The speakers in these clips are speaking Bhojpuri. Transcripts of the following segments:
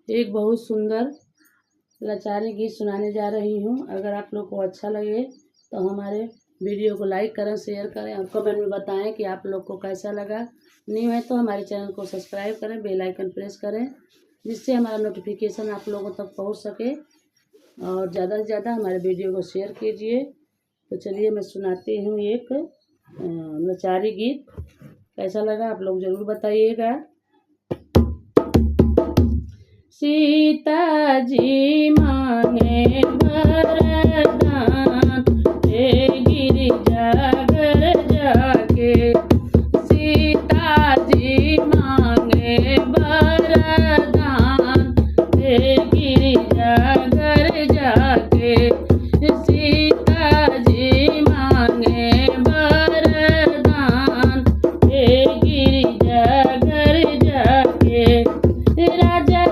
एक बहुत सुंदर लाचारी गीत सुनाने जा रही हूँ। अगर आप लोग को अच्छा लगे तो हमारे वीडियो को लाइक करें, शेयर करें और कमेंट में बताएं कि आप लोग को कैसा लगा। न्यू है तो हमारे चैनल को सब्सक्राइब करें, बेल आइकन प्रेस करें, जिससे हमारा नोटिफिकेशन आप लोगों तक पहुँच सके। और ज़्यादा से ज़्यादा हमारे वीडियो को शेयर कीजिए। तो चलिए मैं सुनाती हूँ एक लाचारी गीत। कैसा लगा आप लोग ज़रूर बताइएगा। सीता जी मांगे वरदान, हे गिरिजा घर जाके। सीता जी मांगे वरदान, हे गिरिजा घर जाके। सीता जी मांगे वरदान, हे गिरिजा घर जाके। राजा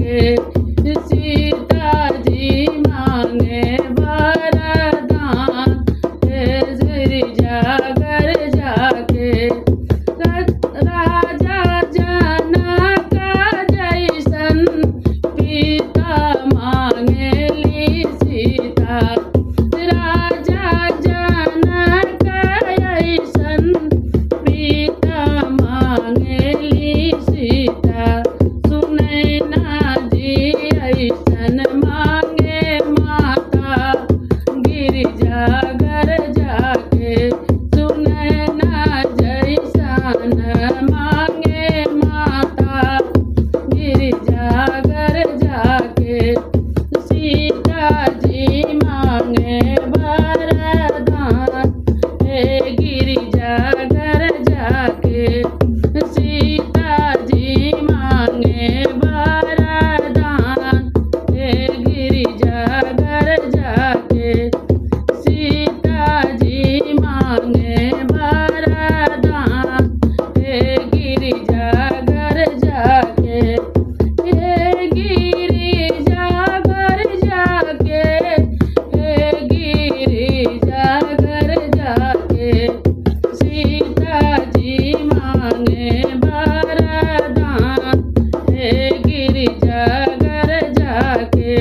जाके सीता जी मांगे वरदान, हे गिरिजागर जाके राजा जनक जैसन पिता मांगेली सीता, राजा जनक जैसन पिता मांगेली सीता, सुनैना जी ऐसन मांगे माता गिरिजागर जाके, सुनैना जैसन मांगे माता गिरिजागर जाके सीता जी मांगे वरदान, हे गिरिजागर जाके सीता जी मांगे वरदान, हे गिरिजागर जाके सीता जी मांगे वरदान, हे गिरिजागर जाके, हे गिरिजागर जाके, हे गिरिजागर जाके सीता जी मांगे वरदान, हे गिरिजागर जाके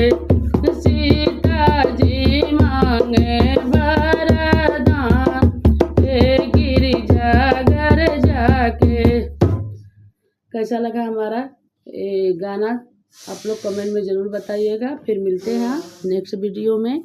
सीता जी मांगे वरदान, हे गिरिजागर जाके। कैसा लगा हमारा ये गाना आप लोग कमेंट में ज़रूर बताइएगा। फिर मिलते हैं नेक्स्ट वीडियो में।